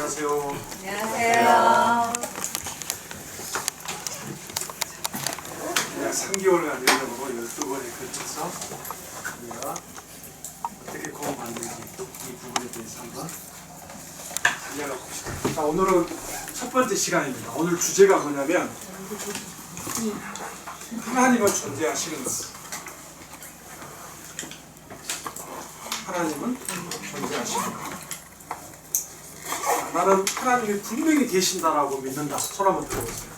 안녕하세요. 안녕하세요. 약 3개월간 연속으로 12번에 걸쳐서 우리가 어떻게 공을 만들지 이 부분에 대해서 한번 달려가 봅시다. 자, 오늘은 첫 번째 시간입니다. 오늘 주제가 뭐냐면 하나님은 존재하시는 것. 하나님은 존재하시는 것. 나는 하나님이 분명히 계신다라고 믿는다. 손 한번 들어보세요.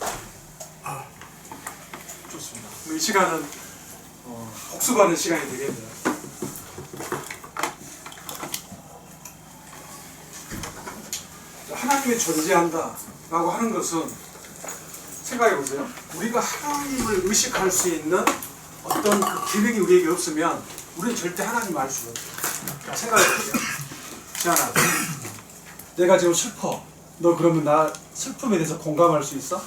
좋습니다. 이 시간은 복습하는 시간이 되겠네요. 하나님이 존재한다라고 하는 것은 생각해 보세요. 우리가 하나님을 의식할 수 있는 어떤 그 기능이 우리에게 없으면 우리는 절대 하나님을 알 수가 없어요. 생각해 보세요. 지안아, 내가 지금 슬퍼. 너 그러면 나 슬픔에 대해서 공감할 수 있어?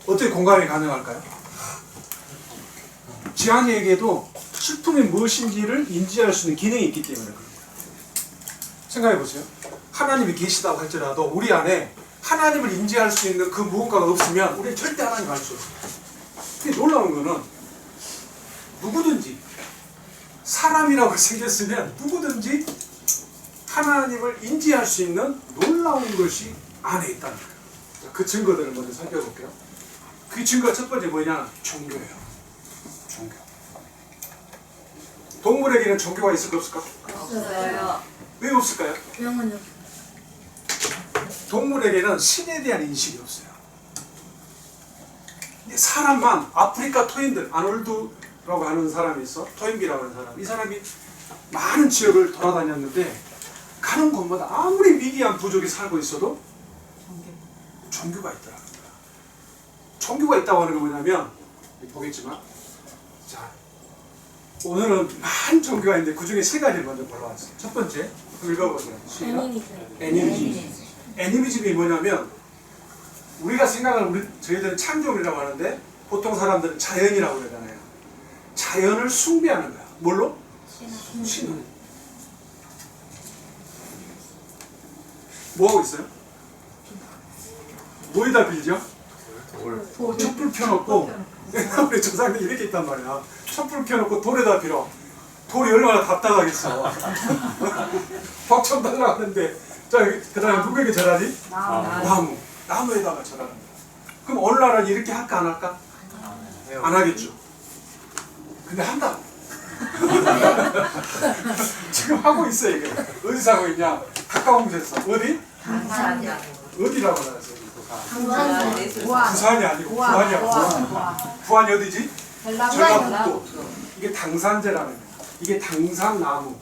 어떻게 공감이 가능할까요? 지안이에게도 슬픔이 무엇인지를 인지할 수 있는 기능이 있기 때문에 그런 거예요. 생각해 보세요. 하나님이 계시다고 할지라도 우리 안에 하나님을 인지할 수 있는 그 무언가가 없으면 우리는 절대 하나님을 알 수 없어요. 근데 놀라운 거는 누구든지 사람이라고 생겼으면 누구든지 하나님을 인지할 수 있는 놀라운 것이 안에 있다는 거예요. 그 증거들을 먼저 살펴볼게요. 그 증거가 첫 번째 뭐냐? 종교예요. 종교. 동물에게는 종교가 있을까 없을까? 없어요. 왜 없을까요? 영은요. 동물에게는 신에 대한 인식이 없어요. 근데 사람만, 아프리카 토인들, 아놀드라고 하는 사람이 있어. 토인비라고 하는 사람. 이 사람이 많은 지역을 돌아다녔는데 가는 곳마다 아무리 미개한 부족이 살고 있어도 종교가 있더라고요. 종교가 있다고 하는 게 뭐냐면 보겠지만, 자, 오늘은 많은 종교가 있는데 그 중에 세 가지를 먼저 골라왔어요. 첫 번째, 읽어보세요. 애니미즘. 애니미즘이 뭐냐면 우리가 생각하는 저희들은 창조론이라고 하는데 보통 사람들은 자연이라고 그러잖아요. 자연을 숭배하는 거야. 뭘로? 신을. 뭐 하고 있어요? 뭐에다 빌죠? 촛불 펴놓고 우리 조상들이 이렇게 있단 말이야. 촛불 펴놓고 돌에다 빌어. 돌이 얼마나 답답하겠어. 벅청 달라가는데 자, 그 다음에 누구에게 절하지? 나무. 나무에다가 절하는 거야. 그럼 오늘날은 이렇게 할까 안 할까? 안 하겠죠. 근데 한다고. 지금 하고 있어 이게. 어디서 하고 있냐? 가까운 곳에서. 어디? 어디라고 나왔어요? 부산이 아니고 부안이야. 부안이 어디지? 전라북도. 이게 당산제라는 거야. 이게 당산나무.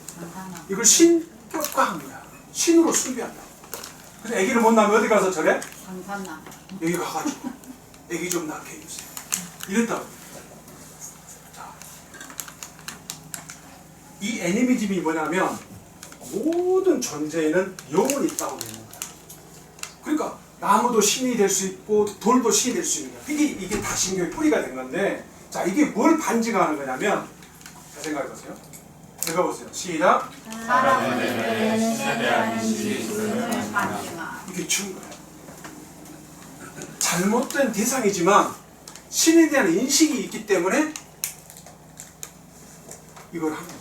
이걸 신격화 한 거야. 신으로 숭배한다. 그래서 아기를 못 낳으면 어디 가서 절해? 여기 가가지고 아기 좀 낳게 해주세요. 이랬다고. 자, 이 애니미즘이 뭐냐면 모든 존재에는 영혼이 있다고 되는 거야. 그러니까 나무도 신이 될 수 있고 돌도 신이 될 수 있는 거야. 이게 다 신교의 뿌리가 된 건데, 자, 이게 뭘 반증하는 거냐면, 잘 생각해 보세요. 읽어보세요. 시작. 사람들은 신에 대한 인식이 이게 증거예요. 잘못된 대상이지만 신에 대한 인식이 있기 때문에 이걸 합니다.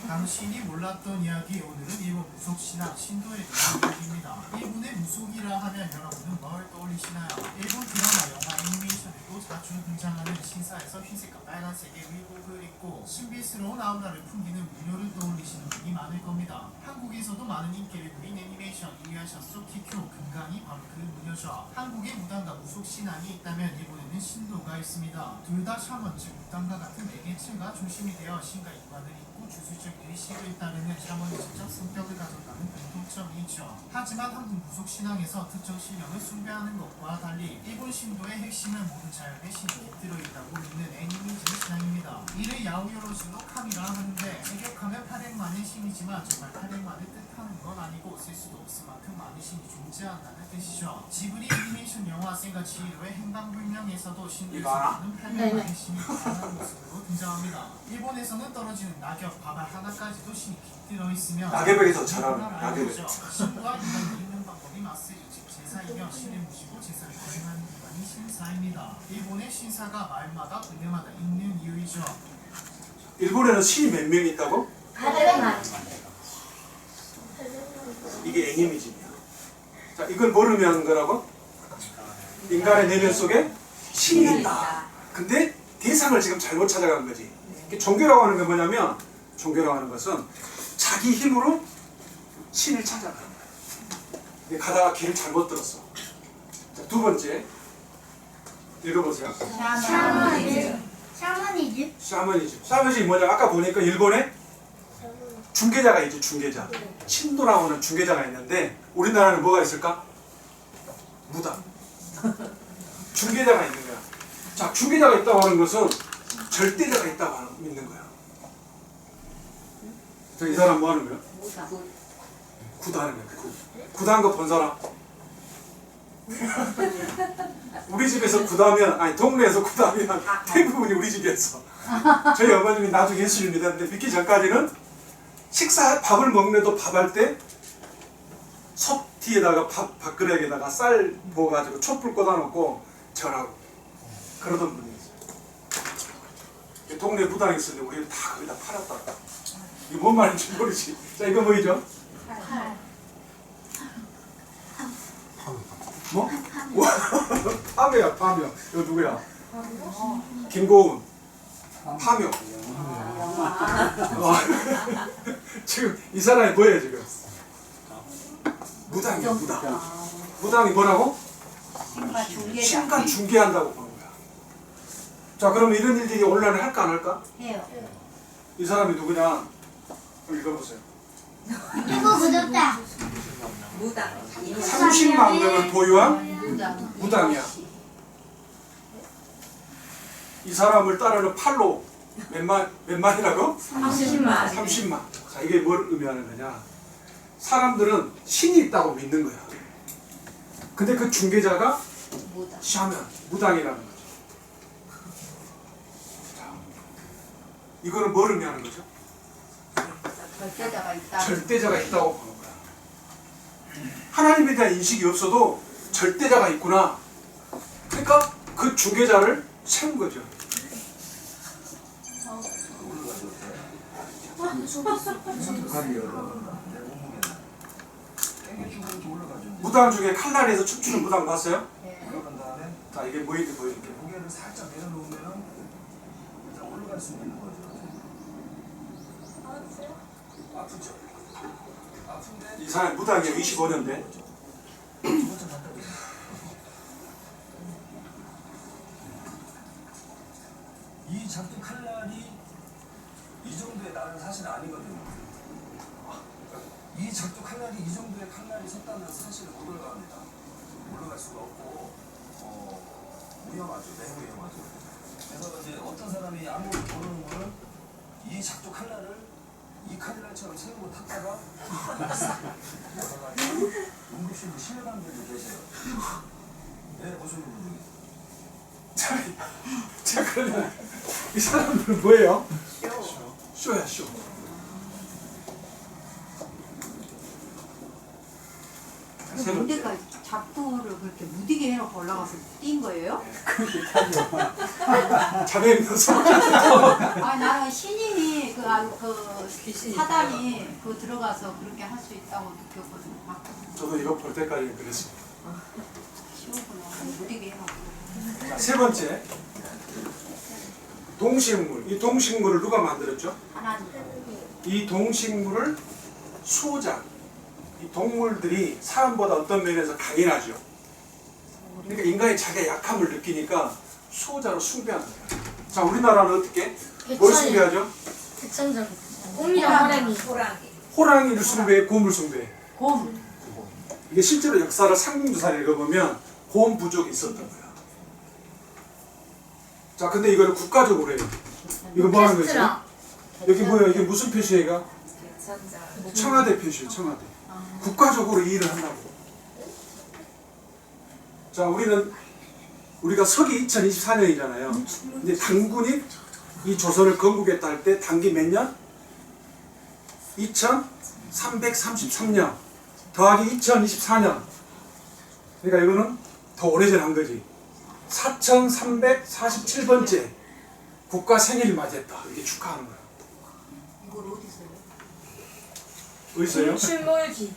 당신이 몰랐던 이야기, 오늘은 일본 무속신학 신도에 대한 이야기입니다. 일본의 무속이라 하면 여러분은 뭘 떠올리시나요? 일본 드라마, 영화, 애니메이션에도 자주 등장하는 신사에서 흰색과 빨간색의 의복을 입고 신비스러운 아우라를 풍기는 무녀를 떠올리시는 분이 많을 겁니다. 한국에서도 많은 인기를 누린 애니메이션 이누야샤 키쿄 금강이 바로 그 무녀죠. 한국에 무당과 무속신앙이 있다면 일본에는 신도가 있습니다. 둘 다 샤먼, 즉 무당과 같은 매개체가 중심이 되어 신과 인관을 잇고 주술적 의식을 따르는 샤머니즘적 성격을 가졌다는 공통점이 있죠. 하지만 한국 무속신앙에서 특정 신령을 숭배하는 것과 달리 일본 신도의 핵심은 모든 자연의 신이 들어있다고 믿는 애니미즘 신앙입니다. 이를 야오요로즈로 카미라 하는데 직역하면 800만의 신이지만 정말 800만을 뜻하는 건 아니고 쓸 수도 없을 만큼 많은 신이 존재한다는 뜻이죠. 지브리 애니메이션 영화 센과 지히로의 행방불명에서도 신들을 숭배하는 800만의 신이 나타나는 모습으로 등장합니다. 등장합니다. 일본에서는 떨어지는 낙엽, 밥알 하나까지도 신이 깃들어 있으며 낙엽에게 더 잘하는 낙엽에. 신과 인간이 있는 방법이 맞서요. 즉 제사이며 신을 모시고 제사를 거행하는 기관이 신사입니다. 일본의 신사가 마을마다 동네마다 있는 이유이죠. 일본에는 신이 몇 명 있다고? 800만. 이게 애니미즘이야. 자, 이걸 뭐를 의미하는 거라고? 인간의 내면 속에 신이 있다. 근데 대상을 지금 잘못 찾아간 거지. 종교라고 하는 게 뭐냐면, 종교라고 하는 것은 자기 힘으로 신을 찾아가는 거야. 근데 가다가 길을 잘못 들었어. 자, 두 번째 읽어보세요. 샤머니즘. 샤머니즘? 샤머니즘이 뭐냐? 아까 보니까 일본에 중개자가 있지, 중개자. 신도라고 하는 중개자가 있는데 우리나라는 뭐가 있을까? 무당. 중개자가 있는 거야. 자, 중개자가 있다고 하는 것은 절대자가 있다고 믿는 거야. 자, 이 사람 뭐 하는 거야? 구다하는 거야. 구다한 거 본 사람? 우리 집에서 구다하면, 아니 동네에서 구다하면 대부분이 우리 집이었어. 저희 어머님이 나중에 예수를 믿었는데 믿기 전까지는 밥을 먹는데도 밥할 때 솥 뒤에다가 밥그릇에다가 쌀 부어가지고 촛불 꽂아놓고 절하고 그러던 분이 있어요. 동네 무당이 있었는데 우리는 다 거기다 팔았다. 이게 뭔 말인지 모르지. 자, 이거 뭐이죠? 뭐? 파묘야, 파묘. 이거 누구야? 김고은. 파묘. 지금 이 사람이 뭐예요 지금? 무당이야, 무당. 무당이 뭐라고? 신간 중개한다고 보는 거야. 자, 그러면 이런 일들이 온라인에 할까 안 할까? 해요. 이 사람이 누구냐? 읽어보세요. 이거 무섭다. 무당. 30만 명을 보유한 무당이야. 이 사람을 따르는 팔로 몇 만이라고? 30만. 30만. 자, 이게 뭘 의미하는 거냐? 사람들은 신이 있다고 믿는 거야. 근데 그 중개자가 샤면, 무당이라는 거죠. 자, 이거는 뭘 의미하는 거죠? 절대자가 있다. 절대자가 있다고 보는 거야. 하나님에 대한 인식이 없어도 절대자가 있구나. 그러니까 그 중개자를 세운 거죠. 무당 중에 칼날에서 춤추는 무당 봤어요? 그런 다음에 자, 이게 뭐인지 보여줄게요. 고개를 살짝 내려놓으면 일단 올라갈 수 있는 거죠. 아프죠? 아픈데 이 사람이 무당이 25년대. 두 번째 반대로 이 작두 칼날이 이 정도의 날은 사실 아니거든요. 이 작두 칼날이 이 정도의 칼날이 섰다면 사실은 못 올라갑니다. 올라갈 수가 없고 위험하죠. 매우 위험하죠. 그래서 이제 어떤 사람이 아무것도 모르는 거는 이 작두 칼날을 이 칼날처럼 세우고 탔다가 응급실로 실려간 분도 계세요. 네, 보시는 분 중에. 자, 그러면 이 사람들은 뭐예요? 쇼야, 쇼. 근데까지 작두를 그렇게 무디게 해놓고 올라가서 뛴 거예요? 자네 믿어서. 아 나는 신인이 그 사단이 그 들어가서 그렇게 할 수 있다고 느꼈거든요. 저도 이거 볼 때까지 그랬어요. 쉬우구나 무디게 해놓고. 자, 세 번째. 동식물. 이 동식물을 누가 만들었죠? 하나님. 이 동식물을 수호자. 이 동물들이 사람보다 어떤 면에서 강인하죠. 그러니까 인간이 자기의 약함을 느끼니까 수호자로 숭배하는 거예요. 자, 우리나라는 어떻게? 뭘 숭배하죠? 대천절. 곰이랑 호랑이. 호랑이를 숭배해, 곰을 숭배해. 곰. 이게 실제로 역사를 삼국유사를 읽어보면 곰 부족이 있었던 거야. 자, 근데 이걸 국가적으로 해요. 이거 뭐 하는 거지? 여기 뭐야? 이게 무슨 표시예요? 청와대 표시예요, 청와대. 국가적으로 이 일을 한다고. 자, 우리가 서기 2024년이잖아요. 이제 당군이 이 조선을 건국했다 할 때 단기 몇 년? 2333년 더하기 2024년. 그러니까 이거는 더 오래전 한 거지. 4347번째 국가 생일을 맞이했다. 이렇게 축하하는 거야. 이걸 어디서요? 어디서요? 출몰기.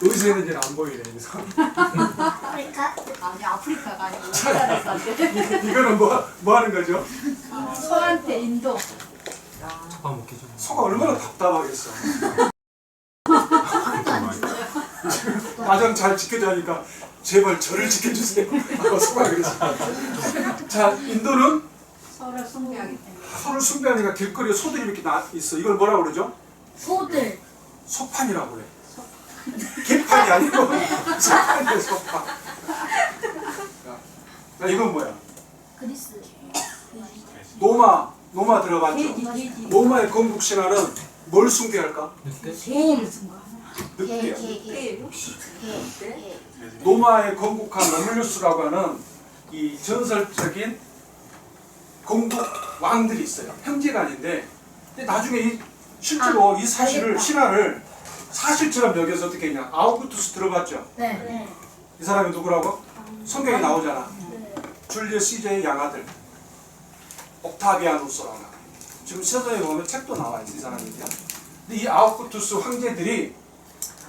어디서 했는지는 안 보이네. 여기서. 아프리카. 아니 아프리카가 아니고 우리나라에서 안 돼. 이거는 뭐 하는 거죠? 서한테 인도. 소가 얼마나 답답하겠어. 가장 잘 지켜줘야 하니까 제발 저를 지켜주세요. 아까 소가 그랬어. 자, 인도는 서로 숭배하기 때문에. 소를 숭배하니까 길거리에 소들이 이렇게 있어. 이걸 뭐라고 그러죠? 소들. 소판이라고 그래. 개판이 아니고 소판이야, 소판. 야, 이건 뭐야? 그리스. 노마 들어봤죠? 돼지. 노마의 건국 신화는 뭘 숭배할까? 돼지를 숭배하는. 늑대야. 네. 노마의 건국한 로뮬루스라고 하는 이 전설적인 건국 왕들이 있어요. 형제가 아닌데, 근데 나중에 실제로 이 사실을 신화를 사실처럼 여기서 어떻게 했냐? 아우구투스 들어봤죠? 네. 이 사람이 누구라고? 성경에 나오잖아. 줄리어스 시저의 양아들 옥타비아누스라고 하나. 지금 서점에 보면 책도 나와 있어, 이 사람이요. 근데 이 아우구투스 황제들이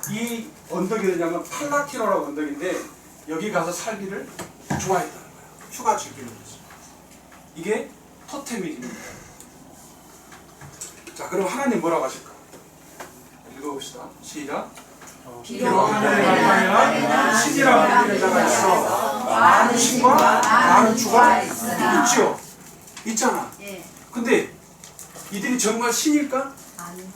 이 언덕이 되냐면 팔라티노라고 언덕인데 여기 가서 살기를 좋아했다는 거야. 휴가 즐기는 거죠. 이게 토테미즘입니다. 자, 그럼 하나님 뭐라고 하실까? 읽어봅시다. 시작. 비록 하늘에 가까이나 신이라고 부르는 자가 있어. 많은 신과 많은 주가 있지요. 있잖아. 예. 근데 이들이 정말 신일까? 아니.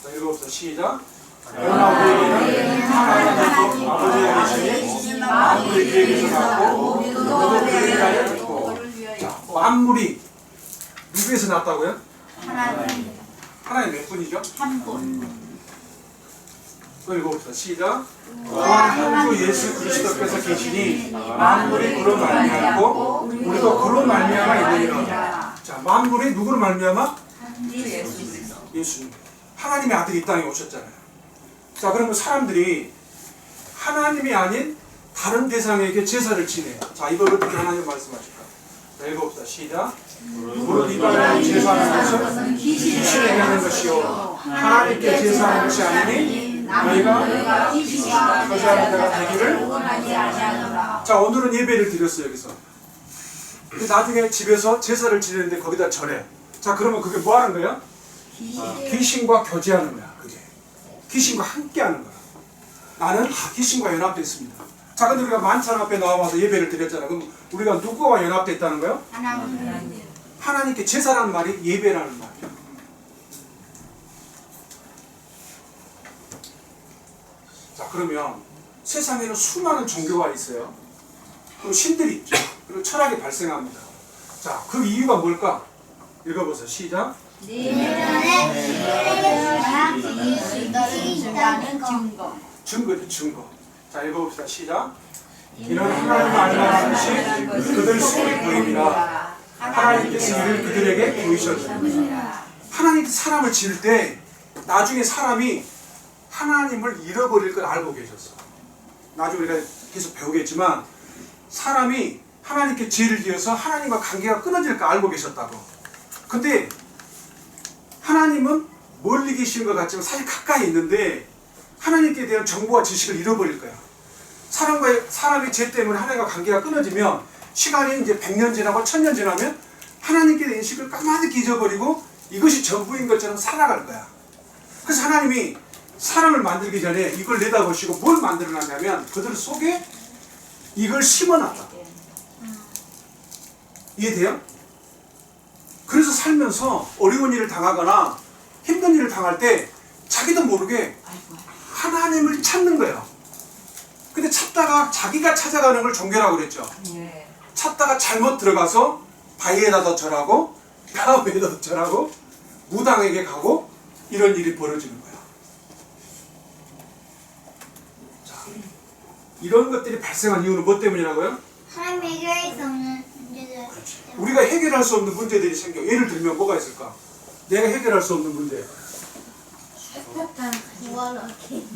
자, 읽어봅시다. 시작. 그러나 우리에게는 하나님 아버지의 계시니 만물이 그에게서 났고 우리도 그에 대하여 있고. 그를 위하여. 자, 만물이 누구에서 났다고요? 하나님 하나님 몇 분이죠? 한 분. 또 읽어봅시다. 시작. 또한 한주 예수 그리스도께서 계시니 만물이 그로 말미암고 우리도 그로 말미암아 있느니라. 자, 만물이 누구로 말미암아? 예수님. 하나님의 아들이 이 땅에 오셨잖아요. 자, 그러면 사람들이 하나님이 아닌 다른 대상에게 제사를 지내요. 자, 이걸 어떻게 하나님 말씀하실까? 자, 읽어봅시다. 시작. 무릇 이방인이 제사하는 것은 귀신에게 하는 것이요 하나님께 제사하는 것이 아니니 너희가 귀신과 거주하는 자가 되기를. 자, 오늘은 예배를 드렸어요. 여기서. 근데 나중에 집에서 제사를 지내는데 거기다 절해. 자, 그러면 그게 뭐 하는 거야? 귀신과 교제하는 거야. 그게 귀신과 함께 하는 거야. 나는 귀신과 연합됐습니다. 자, 근데 우리가 만찬 앞에 나와서 예배를 드렸잖아. 그럼 우리가 누구와 연합됐다는 거예요? 하나님께 제사라는 말이 예배라는 말이야. 자, 그러면 세상에는 수많은 종교가 있어요. 그리고 신들이 있죠. 그리고 철학이 발생합니다. 자, 그 이유가 뭘까? 읽어보세요. 시작. 증거. 증거죠, 증거. 자, 읽어봅시다. 시작. 이는 하나님 알라는 것이 그들 속에 보입니다. 하나님께서 이를 그들에게 보이셨습니다. 하나님께서 사람을 지을 때 나중에 사람이 하나님을 잃어버릴 걸 알고 계셨어. 나중에 우리가 계속 배우겠지만 사람이 하나님께 죄를 지어서 하나님과 관계가 끊어질 걸 알고 계셨다고. 근데 하나님은 멀리 계시는 것 같지만 사실 가까이 있는데 하나님께 대한 정보와 지식을 잃어버릴 거야. 사람이 죄 때문에 하나님과 관계가 끊어지면 시간이 이제 100년 지나고 1000년 지나면 하나님께 대한 인식을 까마득히 잊어버리고 이것이 전부인 것처럼 살아갈 거야. 그래서 하나님이 사람을 만들기 전에 이걸 내다보시고 뭘 만들어놨냐면 그들 속에 이걸 심어놨다. 이해돼요? 그래서 살면서 어려운 일을 당하거나 힘든 일을 당할 때 자기도 모르게 하나님을 찾는 거예요. 근데 찾다가 자기가 찾아가는 걸 종교라고 그랬죠. 찾다가 잘못 들어가서 바위에다도 절하고 뼈에다도 절하고 무당에게 가고 이런 일이 벌어지는 거야. 자, 이런 것들이 발생한 이유는 뭐 때문이라고요? 하나님 해결할 수 없는 문제들. 우리가 해결할 수 없는 문제들이 생겨. 예를 들면 뭐가 있을까? 내가 해결할 수 없는 문제. 구하기.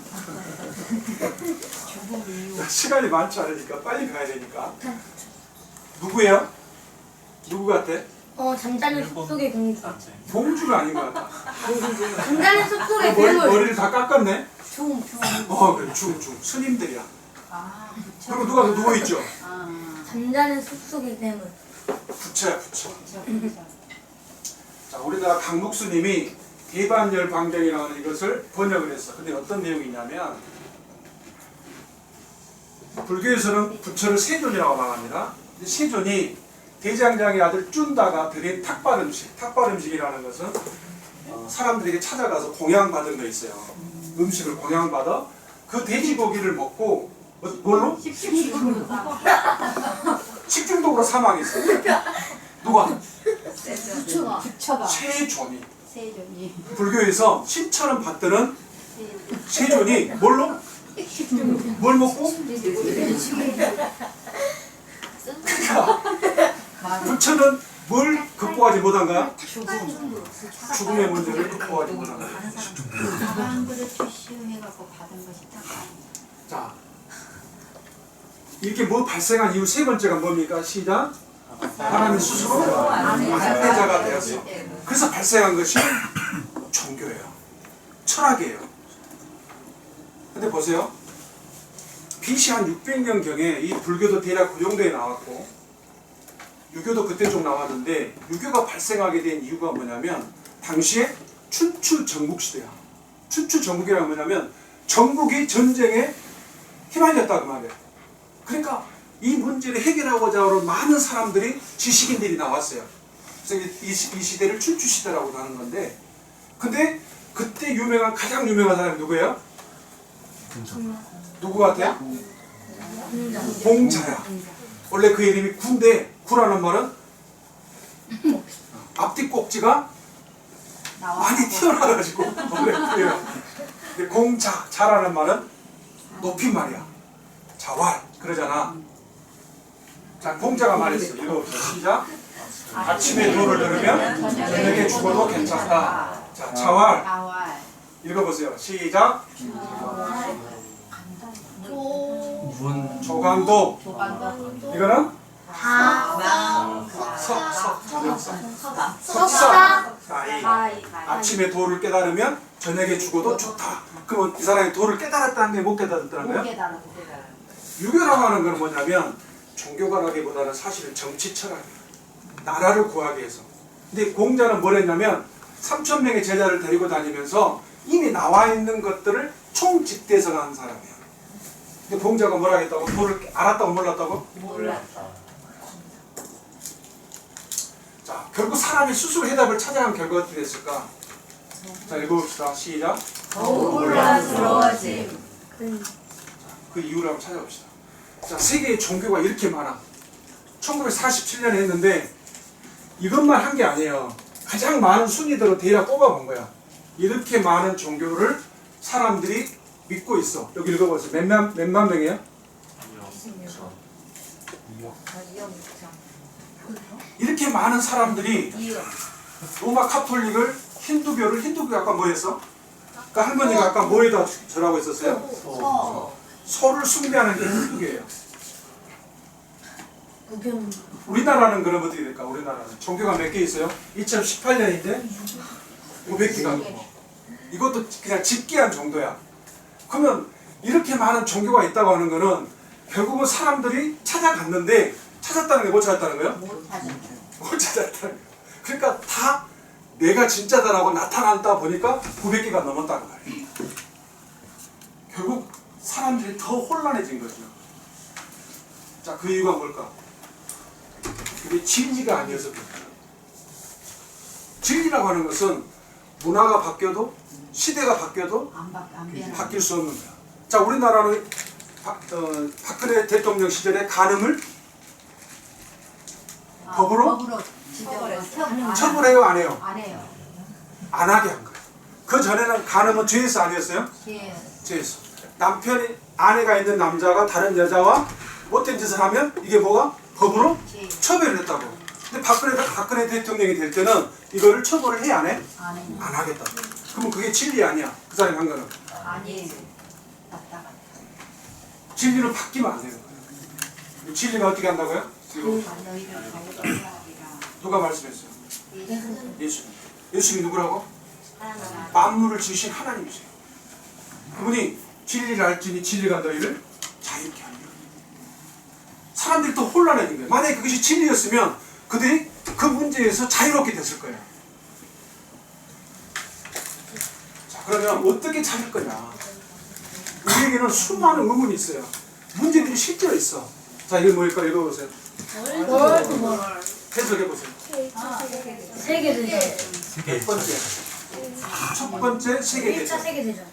시간이 많지 않으니까 빨리 가야 되니까. 누구예요? 누구 같아? 잠자는 숲속의 공주. 공주가 아닌 것 같아. 잠자는 숲속의 괴물. 머리를 다 깎았네? 중. 그래, 중. 스님들이야. 아, 부처. 그리고 누가 누워있죠? 아, 잠자는 숲속의 괴물. 부처야, 부처. 부처. 자, 우리나라 강목수님이 대반열 방정이라는 이것을 번역을 했어. 근데 어떤 내용이냐면, 불교에서는 부처를 세존이라고 말합니다. 근데 세존이 대장장의 아들 쭌다가 드린 탁발 음식이라는 것은 사람들에게 찾아가서 공양받은 거 있어요. 음식을 공양받아 그 돼지고기를 먹고 뭘로? 식중독으로 사망했어. 누가? 부처가. 부처가 세존이. 세존이 불교에서 신처럼 받드는 세존이 뭘로? 뭘 먹고? 부처는 뭘 극복하지 못한 거야? 죽음의 문제를 극복하지 못한 거야. 가방 그릇 주시오 해갖고 받은 것이 딱. 자, 이렇게 뭐 발생한 이유 세 번째가 뭡니까? 시작. 하나님 스스로 안내자가 되었어. 그래서 발생한 것이 종교예요. 철학이에요. 근데 보세요. BC 한 600년경에 이 불교도 대략 그 정도에 나왔고 유교도 그때 좀 나왔는데 유교가 발생하게 된 이유가 뭐냐면 당시에 춘추 전국시대야. 춘추 전국이라는 뭐냐면 전국이 전쟁에 휘말렸다 그 말이에요. 그러니까 이 문제를 해결하고자 하는 많은 사람들이 지식인들이 나왔어요. 그래서 이 시대를 춘추 시대라고 하는 건데, 근데 그때 가장 유명한 사람이 누구예요? 누구 같아요? 공자야. 원래 그 이름이 구인데, 구라는 말은 앞뒤 꼭지가 많이 튀어나와가지고 원래 그래요. 근데 공자, 자라는 말은 높임말이야. 자활 그러잖아. 자, 공자가 말했어. 읽어봅시다. 시작. 아침에 도를 들으면 저녁에 죽어도 괜찮다. 자, 자활 자활. 읽어보세요. 시작. 문. 조간도. 조간도. 이거는 방. 석사. 가이. 아침에 도를 깨달으면 저녁에 죽어도 좋다. 그러면 이 사람이 도를 깨달았다는 게 못 깨달았다는 거예요? 깨달아. 유교라고 하는 건 뭐냐면 종교가라기보다는 사실은 정치 철학이에요. 나라를 구하기 위해서. 근데 공자는 뭘 했냐면 3,000명의 제자를 데리고 다니면서 이미 나와 있는 것들을 총집대성한 사람이에요. 근데 공자가 뭐라 했다고? 도를 알았다고 몰랐다고? 몰랐다. 자, 결국 사람이 스스로 해답을 찾아간 결과가 어떻게 됐을까? 자, 읽어봅시다. 시작. 혼란스러워짐. 그 이유를 한번 찾아봅시다. 자, 세계의 종교가 이렇게 많아. 1947년에 했는데 이것만 한 게 아니에요. 가장 많은 순위대로 대략 뽑아본 거야. 이렇게 많은 종교를 사람들이 믿고 있어. 여기 읽어보세요. 몇만 명이에요? 이렇게 많은 사람들이 로마 카톨릭을 힌두교가 아까 뭐 했어? 그러니까 할머니가 아까 뭐에다 절하고 있었어요? 소를 숭배하는 게 힌두교예요. 우리나라는 그럼 어떻게 될까? 우리나라는 종교가 몇 개 있어요? 2018년인데 500개가 이것도 그냥 집계한 정도야. 그러면 이렇게 많은 종교가 있다고 하는 거는 결국은 사람들이 찾아갔는데 찾았다는 게 못 찾았다는 거예요? 못 찾았다는 거예요. 그러니까 다 내가 진짜다라고 나타난다 보니까 900개가 넘었다는 거예요. 결국 사람들이 더 혼란해진 거죠. 자, 그 이유가 뭘까? 그게 진리가 아니어서 그렇다. 진리라고 하는 것은 문화가 바뀌어도 시대가 바뀌어도 바뀔 수 없는 거야. 자, 우리나라는 박근혜 대통령 시절에 간음을 법으로 처벌해요, 안 해요? 안 해요. 안 하게 한 거예요. 그 전에는 간음은 죄에서 아니었어요? 예. 죄에서. 남편이 아내가 있는 남자가 다른 여자와 못된 짓을 하면 이게 뭐가? 법으로 처벌을 했다고. 근데 박근혜 대통령이 될 때는 이거를 처벌을 해 안 해? 안 해. 안 하겠다. 그러면 그게 진리 아니야. 그 사람이 한 거는. 아니. 답답하다. 진리는 바뀌면 안 되는 거예요. 진리가 어떻게 한다고요? 이거 너희를 거룩하리라. 누가 말씀했어요? 예수님. 예수님이 누구라고? 하나. 만물을 지으신 하나님이세요. 그분이 진리를 알지니 진리가 너희를 자유케 하리라. 사람들이 또 혼란해진 거예요. 만약에 그것이 진리였으면 그들이 그 문제에서 자유롭게 됐을 거예요. 자, 그러면 어떻게 찾을 거냐? 우리에게는 수많은 의문이 있어요. 문제들이 실제로 있어. 자, 이거 뭘까? 읽어보세요. 해석해보세요. 세계대전. 첫 번째. 첫 번째 1차 세계대전. 세계대전.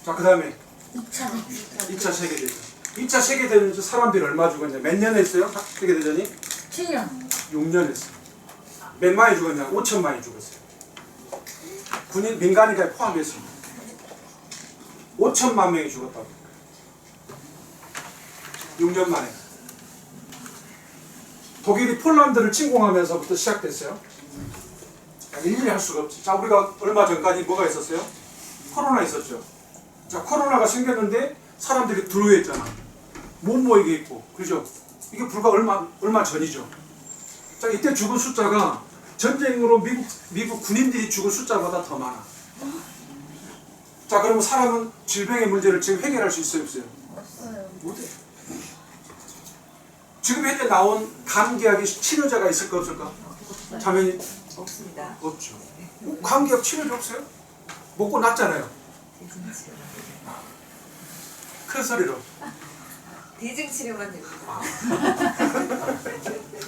자, 그 다음에 2차 세계대전. 2차 세계대전. 2차 세계대전에서 사람들이 얼마 죽었냐? 몇 년 했어요? 세계대전이? 7년. 6년 했어요. 몇 만이 죽었냐? 5천만이 죽었어요. 군인, 민간인까지 포함했습니다. 5천만 명이 죽었다고. 6년 만에. 독일이 폴란드를 침공하면서부터 시작됐어요. 일일이 할 수가 없지. 자, 우리가 얼마 전까지 뭐가 있었어요? 코로나 있었죠. 자, 코로나가 생겼는데 사람들이 두려워했잖아. 못 모이게 있고, 그죠? 이게 불과 얼마 전이죠. 자, 이때 죽은 숫자가 전쟁으로 미국 군인들이 죽은 숫자보다 더 많아. 자, 그러면 사람은 질병의 문제를 지금 해결할 수 있어요, 없어요? 없어요. 못해. 지금 현재 나온 감기약의 치료제가 있을까 없을까? 자매님 없습니다. 없죠. 감기약 치료제 없어요? 먹고 낫잖아요. 큰 소리로. 대증 치료만 됩니다.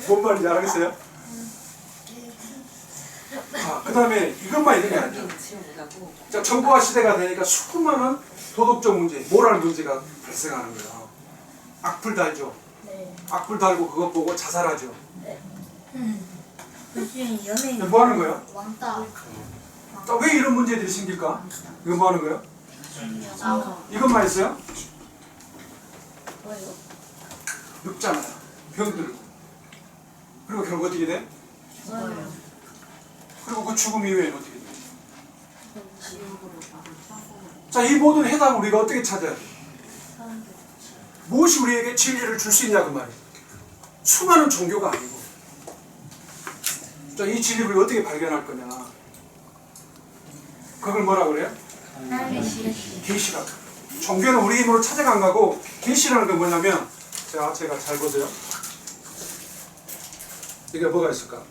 뭔 말인지 알겠어요? 자, 그 다음에 이것만 있는 게 아니야. 치료 못하고 자, 정보화 시대가 되니까 수많은 도덕적 문제, 모랄 문제가 발생하는 거야. 악플 달죠. 네. 악플 달고 그거 보고 자살하죠. 요즘 연예인. 뭐 하는 거야? 왕따. 자, 왜 이런 문제들이 생길까? 이거 뭐 하는 거야? 싸워. 이것만 있어요? 뭐요? 늙잖아요. 병들고. 그리고 결국 어떻게 돼? 뭐요? 그리고 그 죽음 이후에는 어떻게 돼? 지옥으로 가고 천국으로. 자, 이 모든 해답을 우리가 어떻게 찾아야 돼? 사람들. 무엇이 우리에게 진리를 줄 수 있냐 그 말이에요. 수많은 종교가 아니고. 자, 이 진리를 어떻게 발견할 거냐? 그걸 뭐라 그래요? 하나님의 시. 계시라. 종교는 우리 힘으로 찾아간 거고 계시라는 건 뭐냐면 제가 잘 보세요. 이게 뭐가 있을까?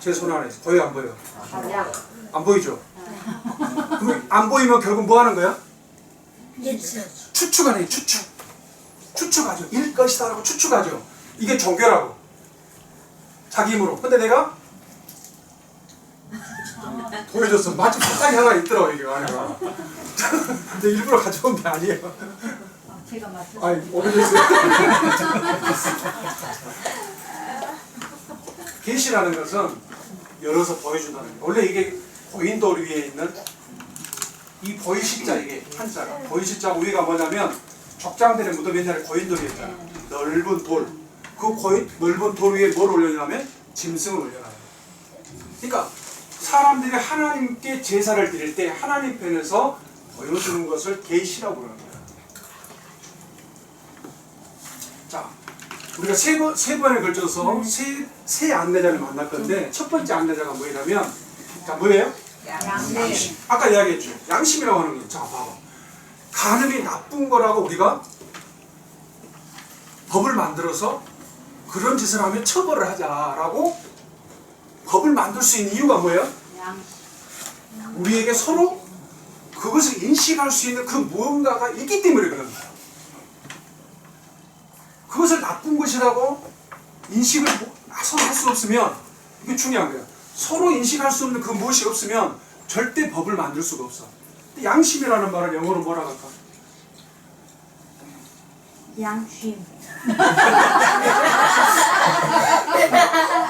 제 손 안에 있어. 보여 안 보여? 안 보이죠? 그럼 안 보이면 결국 뭐 하는 거야? 예측. 추측하네. 추측하죠. 일 것이다라고 추측하죠. 이게 종교라고. 자기 힘으로. 근데 내가 보여줬어. 마치 바닥에 하나 있더라고 이게 안에가. 근데 일부러 가져온 게 아니에요. 제가 맞췄어요. 아니 오래됐어요. 계시라는 것은 열어서 보여준다는 거예요. 원래 이게 고인돌 위에 있는 이 보이시자 이게 한자가 보이시자 위가 뭐냐면 족장들의 무덤 옛날에 고인돌이 있잖아. 넓은 돌. 그 넓은 돌 위에 뭘 올려냐면 짐승을 올려놔요. 그러니까 사람들이 하나님께 제사를 드릴 때 하나님 편에서 보여주는 것을 계시라고 그러는 거예요. 자, 우리가 세 번에 걸쳐서 세 안내자를 만날 건데 첫 번째 안내자가 뭐냐면 자 뭐예요? 양심. 아까 이야기했죠. 양심이라고 하는 게 자 봐봐. 간음이 나쁜 거라고 우리가 법을 만들어서 그런 짓을 하면 처벌을 하자라고 법을 만들 수 있는 이유가 뭐예요? 우리에게 서로 그것을 인식할 수 있는 그 무언가가 있기 때문에 그런 거예요. 그것을 나쁜 것이라고 인식을 서로 할 수 없으면 이게 중요한 거예요. 서로 인식할 수 없는 그 무엇이 없으면 절대 법을 만들 수가 없어. 근데 양심이라는 말을 영어로 뭐라고 할까? 양심.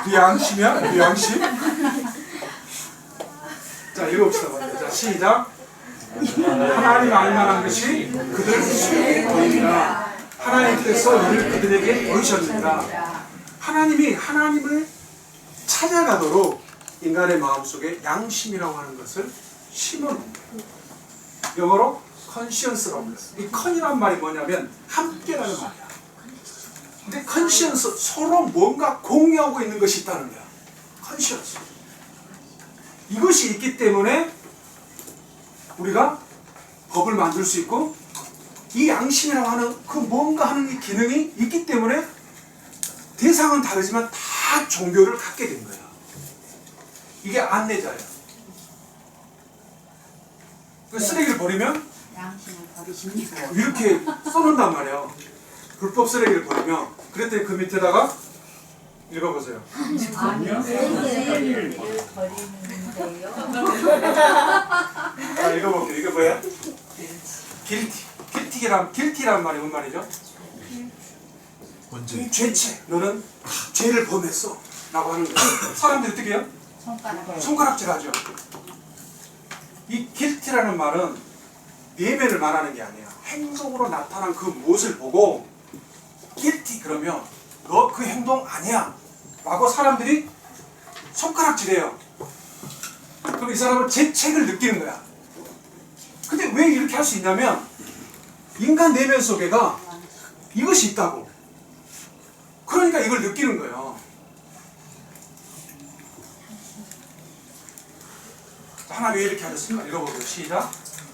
네 양심이야? 네 양심? 자 읽어봅시다. 먼저. 자 시작. 하나님 알만한 것이 그들 속에 보입니다. 하나님께서 이를 그들에게 보이셨느니라. 하나님이 하나님을 찾아가도록 인간의 마음속에 양심이라고 하는 것을 심어놓는 거예요. 영어로 conscience라고 해요. 이 con이란 말이 뭐냐면 함께라는 말이야. 근데 conscience, 서로 뭔가 공유하고 있는 것이 있다는 거야. conscience. 이것이 있기 때문에 우리가 법을 만들 수 있고, 이 양심이라고 하는 그 뭔가 하는 이 기능이 있기 때문에 대상은 다르지만 다 종교를 갖게 된 거야. 이게 안내자예요. 그 쓰레기를 버리면 양심을 버리십니까? 이렇게 써놓는단 말이에요. 불법 쓰레기를 버리면. 그랬더니 그 밑에다가 읽어보세요. 쓰레기를 버리는데요. 자, 읽어볼게요. 이게 뭐야? 길티란 말이 뭔 말이죠? 원죄. 죄체. 너는 죄를 범했어. 라고 하는 거예요. 사람들이 어떻게 해요? 손가락질 하죠. 이 길티라는 말은 내면을 말하는 게 아니에요. 행동으로 나타난 그 무엇을 보고 길티 그러면 너 그 행동 아니야 라고 사람들이 손가락질해요. 그럼 이 사람은 죄책을 느끼는 거야. 근데 왜 이렇게 할 수 있냐면 인간 내면 속에가 이것이 있다고. 그러니까 이걸 느끼는 거예요. 하나님 왜 이렇게 하셨습니까? 읽어보세요. 시작.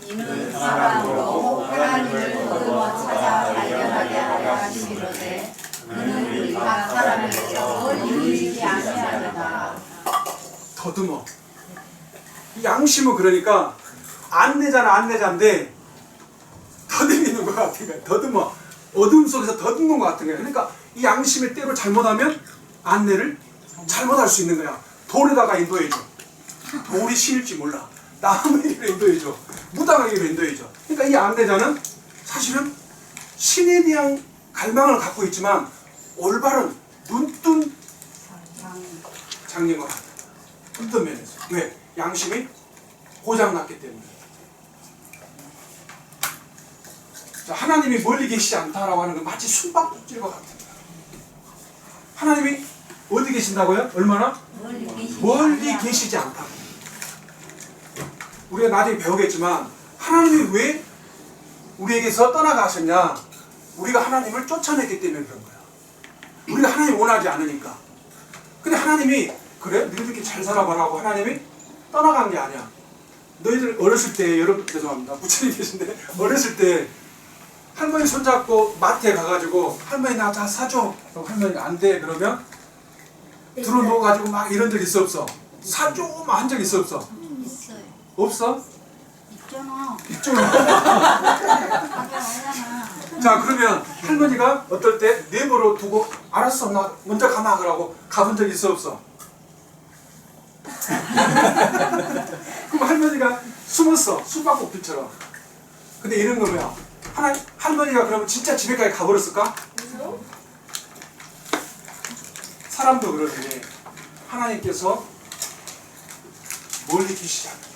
이는 사랑으로 하나님을 더듬어 찾아 발견하게 하려 하시기로되 그는 우리가 사람에게서 멀리 아니하리라. 더듬어. 이 양심은 그러니까 안내자인데 더듬이는 것 같은 거야. 더듬어. 어둠 속에서 더듬는 것 같은 거야. 그러니까 이 양심의 때로 잘못하면 안내를 잘못할 수 있는 거야. 돌에다가 인도해줘. 돌이 신일지 몰라. 나무에게로 인도해줘. 무당에게로 인도해줘. 그러니까 이 안내자는 사실은 신에 대한 갈망을 갖고 있지만 올바른 눈뜬 장인 것 같아. 어떤 면에서. 왜? 양심이 고장났기 때문에. 자, 하나님이 멀리 계시지 않다라고 하는 건 마치 숨바꼭질과 같은 거야. 하나님이 어디 계신다고요? 얼마나? 멀리 계시지 않다고. 우리가 나중에 배우겠지만 하나님이 왜 우리에게서 떠나가셨냐? 우리가 하나님을 쫓아냈기 때문에 그런 거야. 우리가 하나님 원하지 않으니까. 근데 하나님이 그래? 너희들 이렇게 잘 살아봐라고 하나님이 떠나간 게 아니야. 너희들 어렸을 때, 여러분 죄송합니다. 부처님 계신데 어렸을 때 할머니 손잡고 마트에 가가지고 할머니 나 다 사줘. 할머니가 안 돼. 그러면 들어 누워가지고 막 이런 적 있어 없어? 사줘만 한 적 있어 없어? 있어요. 없어? 있잖아. 있잖아. 하잖아. 자, 그러면 할머니가 어떨 때 내버려 두고 알았어 나 먼저 가마 그러고 가본 적 있어 없어? 그럼 할머니가 숨었어. 숨바꼭질처럼. 근데 이런 거 뭐야? 할머니가 그러면 진짜 집에까지 가버렸을까? 사람도 그러네. 하나님께서 멀리 계시지 않는 거예요.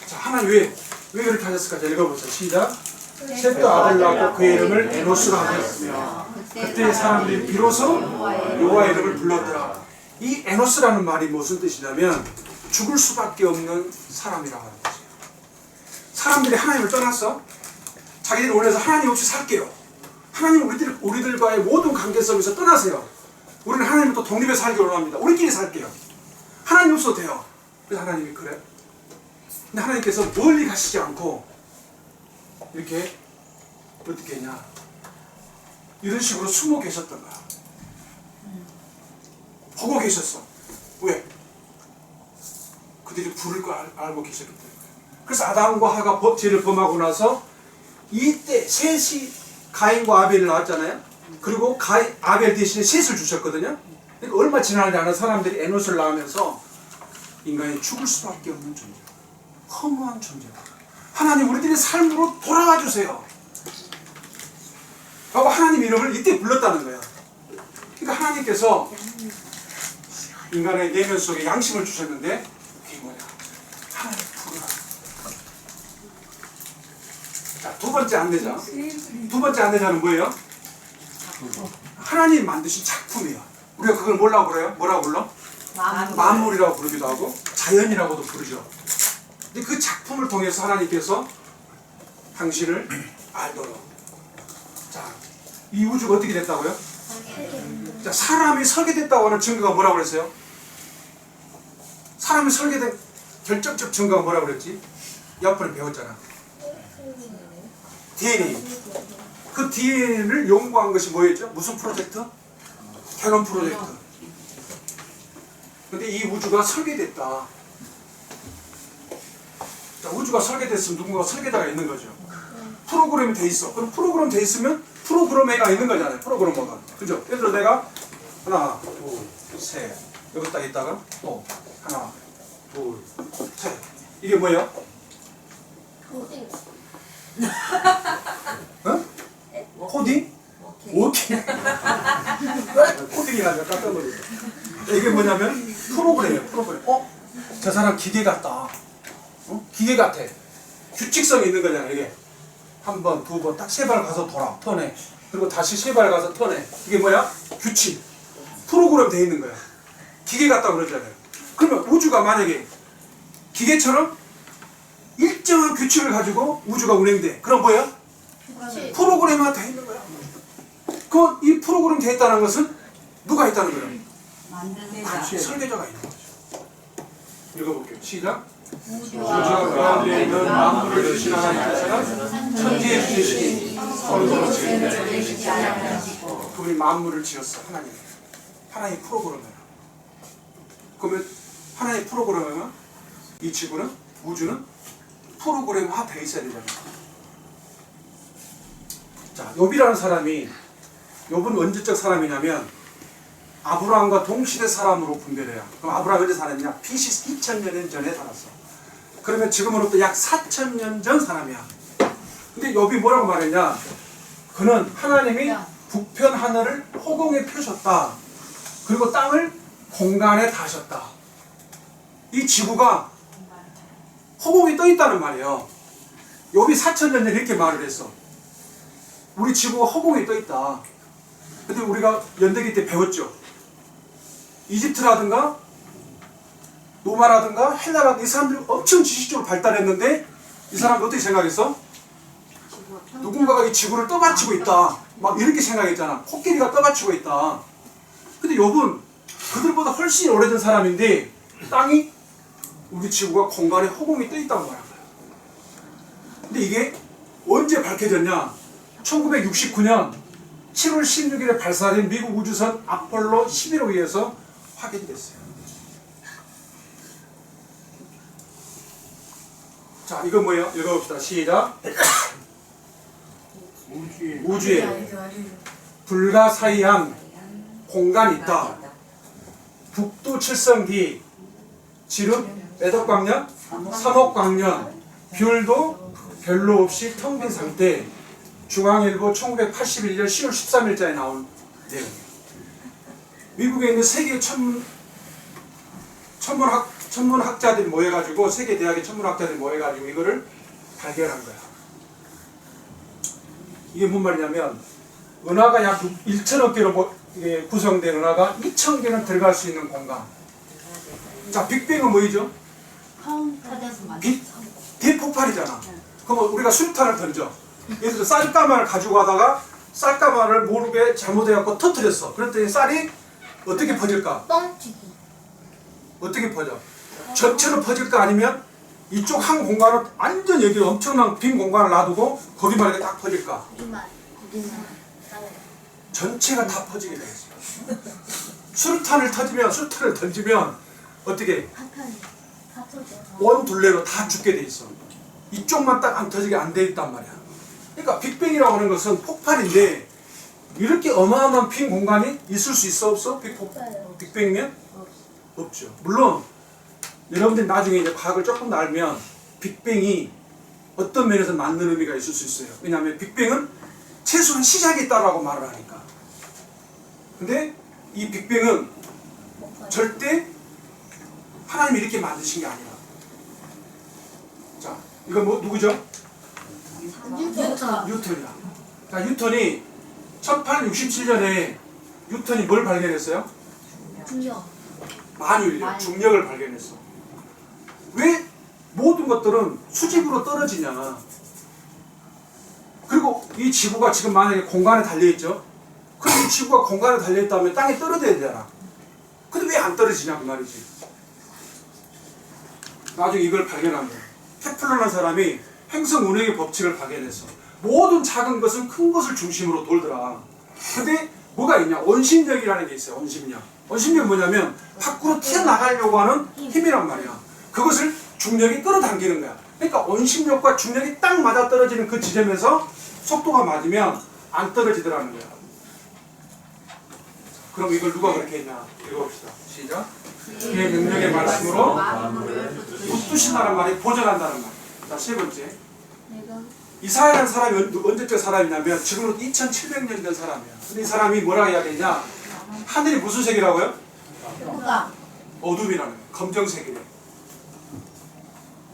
자, 하나님 왜 이렇게 하셨을까? 자, 읽어보세요. 시작. 셋도 아들 낳고 그의 이름을 에노스라 하셨으며 그때 사람들이 비로소 여호와의 이름을 불렀더라. 이 에노스라는 말이 무슨 뜻이냐면 죽을 수밖에 없는 사람이라고 하는 거죠. 사람들이 하나님을 떠났어. 자기들이 원해서 하나님 없이 살게요. 하나님 우리들과의 모든 관계성에서 떠나세요. 우리는 하나님부터 독립해서 살기를 원합니다. 우리끼리 살게요. 하나님 없어도 돼요. 그래서 하나님이 그래. 근데 하나님께서 멀리 가시지 않고 이렇게 어떻게 했냐. 이런 식으로 숨어 계셨던 거야. 보고 계셨어. 왜? 그들이 부를 걸 알고 계셨기 때문에. 그래서 아담과 하가 죄를 범하고 나서 이때 셋이 가인과 아벨을 낳았잖아요. 그리고 아벨 대신에 셋을 주셨거든요. 그러니까 얼마 지나지 않은 사람들이 에노스를 낳으면서 인간이 죽을 수밖에 없는 존재, 허무한 존재다. 하나님 우리들의 삶으로 돌아와 주세요. 라고 하나님 이름을 이때 불렀다는 거예요. 그러니까 하나님께서 인간의 내면 속에 양심을 주셨는데 그게 뭐냐? 하나님 부르라. 자, 두 번째 안내자. 두 번째 안내자는 뭐예요? 하나님 만드신 작품이에요. 우리가 그걸 뭐라고 그래요? 뭐라고 불러? 만물이라고 부르기도 하고 자연이라고도 부르죠. 근데 그 작품을 통해서 하나님께서 당신을 알도록. 자, 이 우주가 어떻게 됐다고요? 자, 사람이 설계됐다고 하는 증거가 뭐라고 그랬어요? 사람이 설계된 결정적 증거가 뭐라고 그랬지? 옆번에 배웠잖아. DNA. 그 DNA를 연구한 것이 뭐였죠? 무슨 프로젝트? 개론 프로젝트. 근데 이 우주가 설계됐다. 자, 우주가 설계됐으면 누군가 설계자가 있는 거죠. 프로그램이 돼 있어. 그럼 프로그램 돼 있으면 프로그래머가 있는 거잖아요. 프로그래머가. 그죠? 예를 들어 내가 하나, 둘, 셋. 여기 딱 있다가 또 하나, 둘, 셋. 이게 뭐야? 어? 코딩? 워킹? 코딩이라니까 깜짝 놀랐어. 이게 뭐냐면 프로그램이에요. 프로그램. 저 사람 기계 같다. 기계 같아. 규칙성이 있는 거잖아. 이게 한 번, 두 번, 딱 세 발 가서 돌아, 턴해. 그리고 다시 세 발 가서 턴해. 이게 뭐야? 규칙. 프로그램 돼 있는 거야. 기계 같다 그러잖아요. 그러면 우주가 만약에 기계처럼 일정한 규칙을 가지고 우주가 운행돼. 그럼 뭐야? 프로그램화 돼 있는 거야. 그 이 프로그램 돼 있다는 것은 누가 있다는 거야? 만드는 설계자가 있는 거죠. 읽어볼게요. 시작. 우주와 우주가 가운데 있는 만물을 주신 하나님께서는 천지의 주제시니 서로 지지 않으시고 그분이 만물을 지었어. 하나님. 하나의 프로그램이야. 그러면 하나의 프로그램이면 이 지구는 우주는 프로그램화 돼 있어야 되잖아. 자, 욥이라는 사람이 욥은 언제적 사람이냐면 아브라함과 동시대 사람으로 분별해요. 그럼 아브라함이 언제 살았냐? BC 2000년 전에 살았어. 그러면 지금으로부터 약 4000년 전 사람이야. 근데 욥이 뭐라고 말했냐? 그는 하나님이 북편 하늘을 허공에 펴셨다. 그리고 땅을 공간에 다셨다. 이 지구가 허공에 떠 있다는 말이에요. 욥이 4000년 전에 이렇게 말을 했어. 우리 지구가 허공에 떠 있다. 근데 우리가 연대기 때 배웠죠. 이집트라든가 로마라든가 헬라라든가 이 사람들이 엄청 지식적으로 발달했는데 이 사람들 어떻게 생각했어? 누군가가 이 지구를 떠받치고 있다. 막 이렇게 생각했잖아. 코끼리가 떠받치고 있다. 근데 욥은 그들보다 훨씬 오래된 사람인데 땅이 우리 지구가 공간에 허공이 떠 있다고 말한 거야. 근데 이게 언제 밝혀졌냐? 1969년 7월 16일에 발사된 미국 우주선 아폴로 11호에 의해서 확인됐어요. 자, 이건 뭐예요? 읽어봅시다. 시작. 우주에 불가사의한 공간이 있다. 북두 칠성기 지름 몇억 광년? 3억 광년. 별도 별로 없이 텅 빈 상태. 중앙일보 1981년 10월 13일자에 나온 내용이에요. 미국에 있는 세계 천문학자들이 모여가지고 세계 대학의 천문학자들이 모여가지고 이거를 발견한 거야. 이게 뭔 말이냐면 은하가 약 1천억 개로 구성된 은하가 2천 개는 들어갈 수 있는 공간. 자, 빅뱅은 뭐이죠? 처음 찾아서 만든 대폭발이잖아. 그러면 우리가 수류탄을 던져. 예를 들어 쌀가마를 가지고 가다가 쌀가마를 모르게 잘못해갖고 터뜨렸어. 그랬더니 쌀이 어떻게 퍼질까? 뻥튀기. 어떻게 퍼져? 전체로 퍼질까? 아니면 이쪽 한 공간을 완전 여기 엄청난 빈 공간을 놔두고 거기만 이렇게 딱 퍼질까? 거기만. 전체가 다 퍼지게 돼 있어. 수류탄을 던지면 어떻게? 다 터져. 원둘레로 다 죽게 돼 있어. 이쪽만 딱 안 터지게 안 돼 있단 말이야. 그러니까 빅뱅이라고 하는 것은 폭발인데 이렇게 어마어마한 빈 공간이 있을 수 있어 없어? 빅뱅이면? 없죠. 물론 여러분들이 나중에 이제 과학을 조금 더 알면 빅뱅이 어떤 면에서 맞는 의미가 있을 수 있어요. 왜냐하면 빅뱅은 최소한 시작이 있다라고 말을 하니까. 근데 이 빅뱅은 절대 하나님이 이렇게 만드신 게 아니라. 자, 이건 뭐 누구죠? 뉴턴이야. 자, 뉴턴이 1867년에 뉴턴이 뭘 발견했어요? 중력. 만유인력, 중력을 발견했어. 왜 모든 것들은 수직으로 떨어지냐? 그리고 이 지구가 지금 만약에 공간에 달려있죠? 그럼 이 지구가 공간에 달려있다면 땅에 떨어져야 되잖아. 근데 왜 안 떨어지냐 그 말이지. 나중에 이걸 발견한 거야. 케플러라는 사람이 행성 운행의 법칙을 발견했어. 모든 작은 것은 큰 것을 중심으로 돌더라. 근데 뭐가 있냐? 원심력이라는 게 있어요. 원심력. 원심력이 뭐냐면 밖으로 튀어나가려고 하는 힘이란 말이야. 그것을 중력이 끌어당기는 거야. 그러니까 원심력과 중력이 딱 맞아떨어지는 그 지점에서 속도가 맞으면 안 떨어지더라는 거야. 그럼 이걸 누가 그렇게 했냐? 읽어봅시다. 시작. 그의 능력의 말씀으로 웃두신다는 말이 보존한다는 말. 자, 세 번째. 이사야라는 사람이 언제적 사람이냐면 지금으로 2700년 된 사람이야. 근데 이 사람이 뭐라고 이야기했냐? 하늘이 무슨 색이라고요? 어둠이라는 거야. 검정색이래.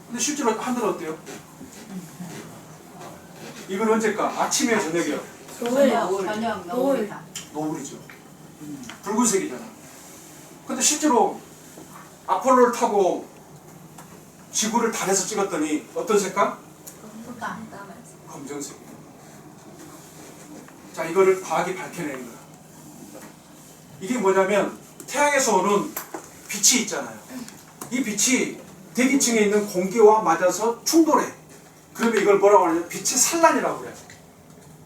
근데 실제로 하늘은 어때요? 이건 언제까? 아침이에요, 저녁이요? 저녁 노을이다. 노을이죠. 붉은색이잖아. 근데 실제로 아폴로를 타고 지구를 달에서 찍었더니 어떤 색깔? 검정색이에요. 자, 이거를 과학이 밝혀낸 거야. 이게 뭐냐면 태양에서 오는 빛이 있잖아요. 이 빛이 대기층에 있는 공기와 맞아서 충돌해. 그러면 이걸 뭐라고 하냐면 빛의 산란이라고 그래요.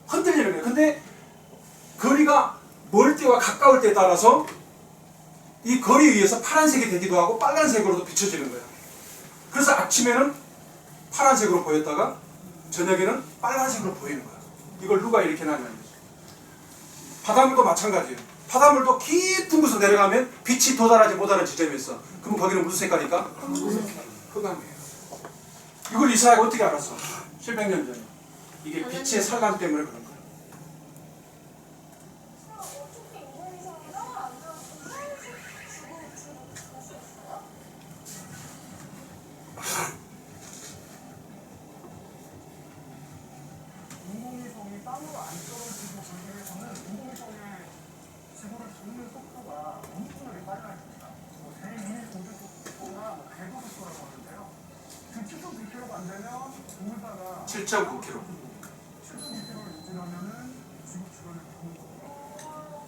흔들리는 거예요. 근데 거리가 멀 때와 가까울 때에 따라서 이 거리에 의해서 파란색이 되기도 하고 빨간색으로도 비춰지는 거예요. 그래서 아침에는 파란색으로 보였다가 저녁에는 빨간색으로 보이는 거예요. 이걸 누가 이렇게 나냐면 바닷물도 마찬가지예요. 바닷물도 깊은 곳으로 내려가면 빛이 도달하지 못하는 지점이 있어. 그럼 거기는 무슨 색깔일까? 흑암이에요. 이걸 이사야가 어떻게 알았어? 700년 전에. 이게 빛의 산란 때문에 그런 거예요. 인공위성이 땅으로 안 떨어지고 전기에서는 인공위성의 지구를 돕는 속도가 엄청나게 빨라집니다. 제2 고속 속도나 궤도 속도라고 하는데요. 그 7.9km가 안 되면 돌다가 7.9km. 7.9km를 유지하면은 지구 주변을 도는 거예요.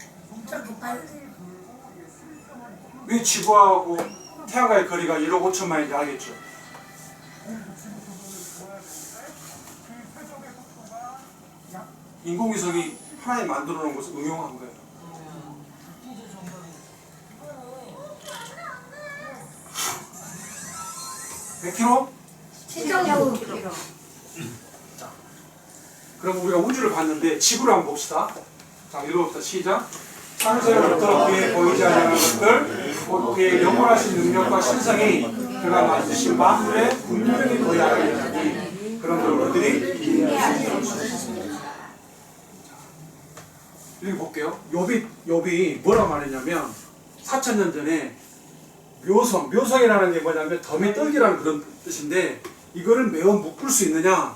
왜 지구하고 태양과의 거리가 1억 5천만인지 알겠죠? 인공위성이 하나에 만들어 놓은 것을 응용한 거예요. 몇 킬로? 7.9km. 그럼 우리가 우주를 봤는데 지구를 한번 봅시다. 자, 읽어봅시다. 시작. 창세로부터 그의 보이지 않는 것들, 곧 그의 영원하신 능력과 신성이 그가 만드신 만물에 분명히 보여야 하리니 그런 우리들이 여기 볼게요. 욥이 뭐라고 말했냐면 4000년 전에 묘성이라는 게 뭐냐면 덤이 떨기라는 그런 뜻인데 이거를 매우 묶을 수 있느냐,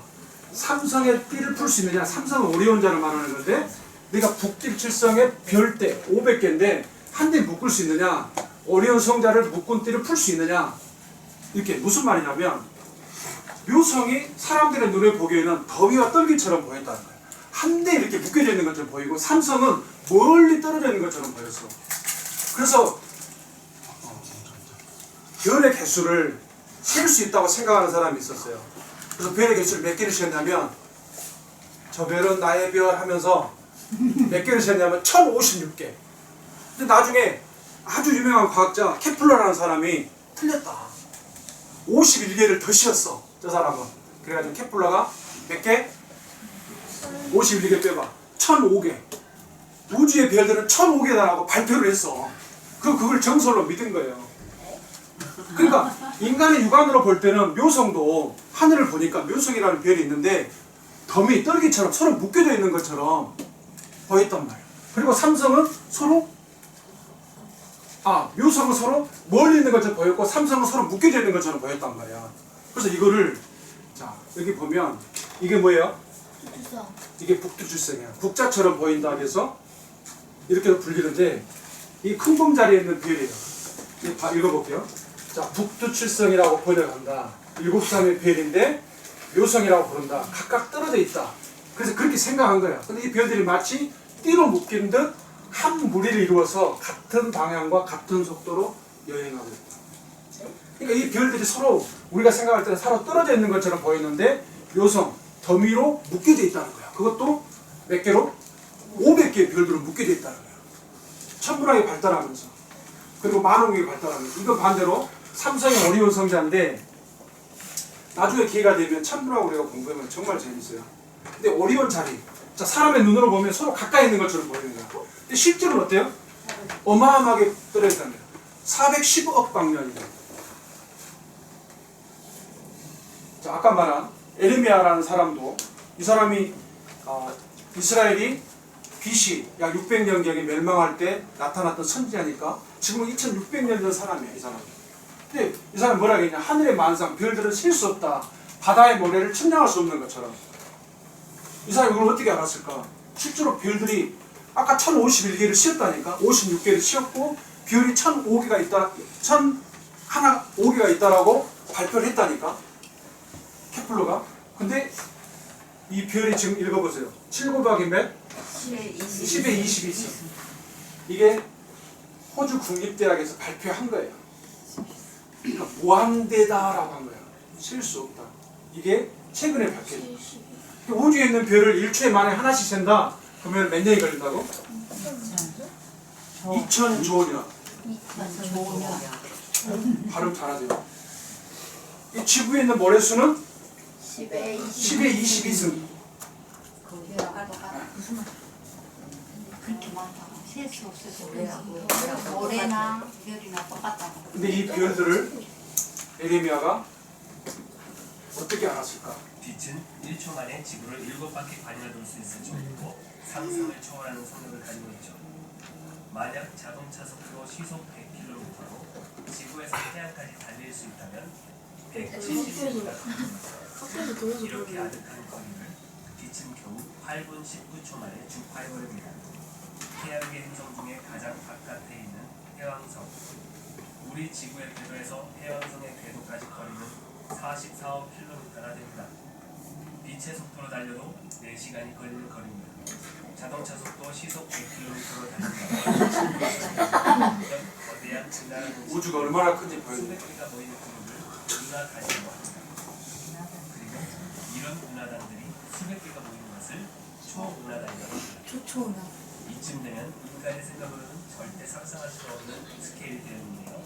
삼성의 띠를 풀 수 있느냐. 삼성은 오리온자를 말하는 건데 내가 북딜 칠성의 별대 500개인데 한 대 묶을 수 있느냐, 오리온 성자를 묶은 띠를 풀 수 있느냐. 이렇게 무슨 말이냐면 묘성이 사람들의 눈에 보기에는 더위와 떨기처럼 보였다는 거예요. 한 대 이렇게 묶여져 있는 것처럼 보이고 삼성은 멀리 떨어져 있는 것처럼 보였어. 그래서 별의 개수를 셀 수 있다고 생각하는 사람이 있었어요. 그래서 별의 개수를 몇 개를 셌냐면 저 별은 나의 별 하면서 몇 개를 셌냐면 1056개. 근데 나중에 아주 유명한 과학자 케플러라는 사람이 틀렸다. 51개를 더 씌웠어. 저 사람은. 그래가지고 케플러가 몇 개? 51개 빼봐. 1005개. 우주의 별들은 1005개다라고 발표를 했어. 그걸 정설로 믿은 거예요. 그러니까 인간의 육안으로 볼 때는 묘성도 하늘을 보니까 묘성이라는 별이 있는데 덤이 떨기처럼 서로 묶여져 있는 것처럼 보였단 말이에요. 그리고 삼성은 서로 묘성은 서로 멀리 있는 것처럼 보였고 삼성은 서로 묶여져 있는 것처럼 보였단 말이야. 그래서 이거를 자 여기 보면 이게 뭐예요? 이게 북두칠성이야. 국자처럼 보인다 해서 이렇게도 불리는데 이 큰 범자리에 있는 별이에요. 읽어볼게요. 자, 북두칠성이라고 번역한다. 7사람의 별인데 묘성이라고 부른다. 각각 떨어져 있다. 그래서 그렇게 생각한 거야. 근데 이 별들이 마치 띠로 묶인 듯 한 무리를 이루어서 같은 방향과 같은 속도로 여행하고 있다. 그러니까 이 별들이 서로 우리가 생각할 때는 서로 떨어져 있는 것처럼 보이는데 묘성, 더미로 묶여져 있다는 거야. 그것도 몇 개로? 500개의 별들로 묶여져 있다는 거야. 천문학이 발달하면서 그리고 만원경이 발달하면서 이거 반대로 삼성의 오리온 성자인데 나중에 기회가 되면 천문학 우리가 공부하면 정말 재밌어요. 근데 오리온 자리, 자 사람의 눈으로 보면 서로 가까이 있는 것처럼 보이는 거야. 근데 실제로는 어때요? 어마어마하게 떨어졌다는 거야. 410억 방면이다. 자 아까 말한 에르미야라는 사람도 이 사람이 이스라엘이 BC 약 600년경에 멸망할 때 나타났던 선지자니까 지금은 2600년 전 사람이야 이 사람. 근데 이 사람 뭐라 했냐? 하늘의 만상 별들은 셀 수 없다. 바다의 모래를 측량할 수 없는 것처럼. 이 사람이 이걸 어떻게 알았을까? 실제로 별들이 아까 1051개를 씌었다니까 56개를 씌었고 별이 1005개가 있다 1005개가 있다라고 발표를 했다니까 케플러가. 근데 이 별이 지금 읽어보세요. 7 곱하기 몇? 10에 20이 있어. 이게 호주 국립대학에서 발표한 거예요. 그러니까 무한대다라고 한 거야. 셀 수 없다. 이게 최근에 발표했다. 우주에 있는 별을 일주에 만에 하나씩 센다. 그러면 몇 년이 걸린다고? 2000조 년. 2005년. 발음 잘하세요. 이 지구에 있는 모래수는 10에 10에 22승. 그렇게 많다고 셀 수 없어서 모래하고 모래나 별이나 똑같다고. 근데 이 별들을 에레미야가 어떻게 알았을까? 빛은 1초 만에 지구를 7바퀴 관여돌 수 있을 정도로 상상을 초월하는 속력을 가지고 있죠. 만약 자동차 속도 시속 100km로 지구에서 태양까지 달릴 수 있다면 170km가 이렇게 아득한 거리를 빛은 겨우 8분 19초 만에 주파해버립니다. 태양계 행성 중에 가장 바깥에 있는 해왕성. 우리 지구의 궤도에서 해왕성의 궤도까지 거리는 44억 km나 됩니다. 빛의 속도로 달려도 4시간이 걸리는 거리입니다. 자동차 속도 시속 100km로 달린다면 거대한 진나라는 우주가 얼마나 큰지 보여줘요. 수백 개가 모이는 그룹을 은하단이라고 합니다. 그리고 이런 은하단들이 수백 개가 모이는 것을 초은하단이라고 합니다. 이쯤 되면 인간의 생각으로는 절대 상상할 수 없는 스케일이 되는데요.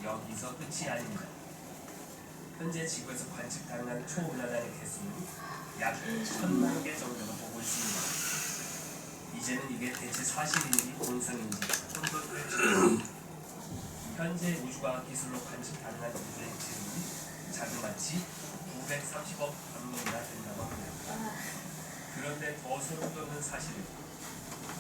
여기서 끝이 아닙니다. 현재 지구에서 관측 가능한 초은하단의 개수는 약 1000만 개 정도로 보고 있습니다. 이제는 이게 대체 사실인지 본성인지 혼돈을 현재 우주과학 기술로 관측 가능한 우주의 질은 자그마치 930억 광년이나 된다고 합니다. 그런데 더 소름 돋는 사실은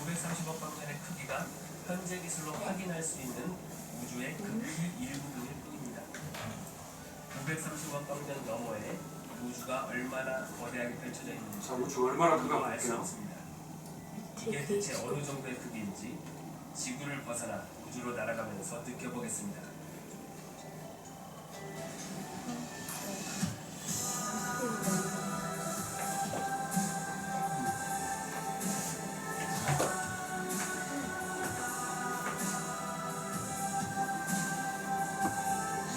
930억 광년의 크기가 현재 기술로 확인할 수 있는 우주의 극히 일부분일 뿐입니다. 930억 광년 너머에 우주가 얼마나 거대하게 펼쳐져 있는지 자, 우주가 얼마나 큰가 알수 볼게요. 없습니다. 이게 대체 어느 정도의 크기인지 지구를 벗어나 우주로 날아가면서 느껴보겠습니다.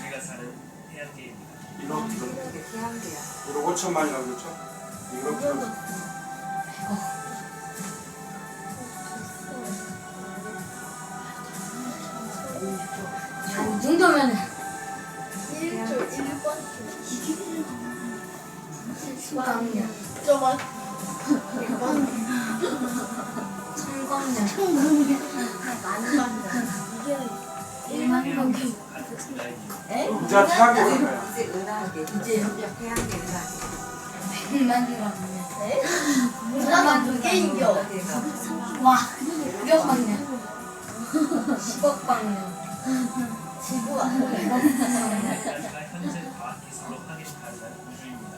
우리가 사는 태양계입니다. 이렇게 태양계야. 5천만이라고 그랬죠? 이렇게 이 정도면 1조 1번 수학년 저번 100번 천광년 만광년 이게 1만 광년 같은 나이 이제 태양계 가요. 이제 은하계. 이제 태양계 은하계. 100만 광년 누나가 두 개인겨 은하계가 와 6억 광년 10억 광년 지구 안에 여기까지가 현재 과학 기술로 확인 가능한 우주입니다.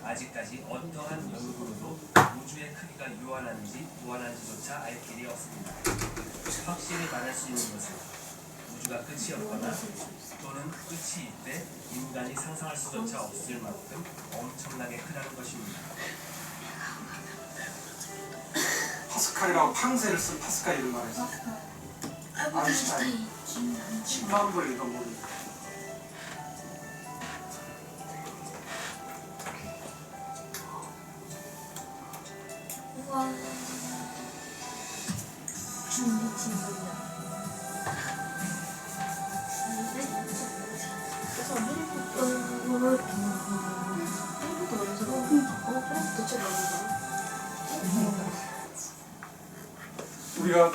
아직까지 어떠한 연구로도 우주의 크기가 유한한지 무한한지조차 알 길이 없습니다. 확실히 말할 수 있는 것은 우주가 우주가 끝이었거나 또는 끝이 있되 인간이 상상할 수조차 없을 만큼 엄청나게 크다는 것입니다. 파스칼이라고 팡세를 쓴 파스칼 이름 말해서 아인슈타인 10만 불 이거 모릅니다. 우와. 미친 그래서 해리포터를 해리포터 먼저 대체 우리가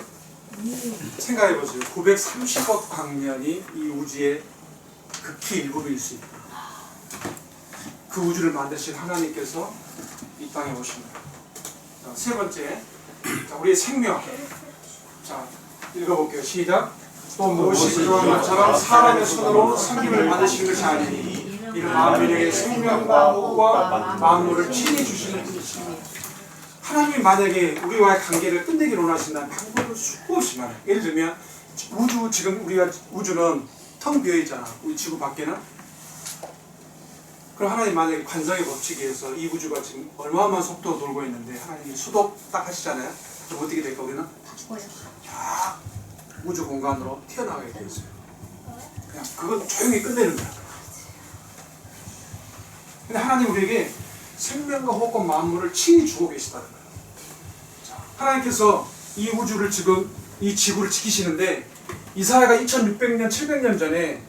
생각해보세요. 930억 광년이 이 우주의 극히 일부일 수 있다. 그 우주를 만드신 하나님께서 이 땅에 오십니다. 자, 세 번째, 자, 우리의 생명. 자, 읽어볼게요. 시작. 또 무엇이 그러한 것처럼 사람의 손으로 생김을 받으신 것이 아니니 이는 만민에게 생명과 호흡과 만물을 친히 주시는 분이십니다. 하나님이 만약에 우리와의 관계를 끝내기를 원하신다면 방법을 수없이 많아요. 예를 들면 지금 우리가 우주는 텅 비어 있잖아. 우리 지구 밖에는. 그럼 하나님 만약에 관성의 법칙에 의해서 이 우주가 지금 어마어마한 속도로 돌고 있는데 하나님이 수도 딱 하시잖아요. 그럼 어떻게 될까 우리는? 다 죽어요. 쫙 우주 공간으로 튀어나가게 돼 있어요. 그냥 그건 조용히 끝내는 거야. 근데 하나님 우리에게 생명과 호흡과 만물을 친히 주고 계시다는 거예요. 자, 하나님께서 이 우주를 지금 이 지구를 지키시는데 이사야가 2600년 700년 전에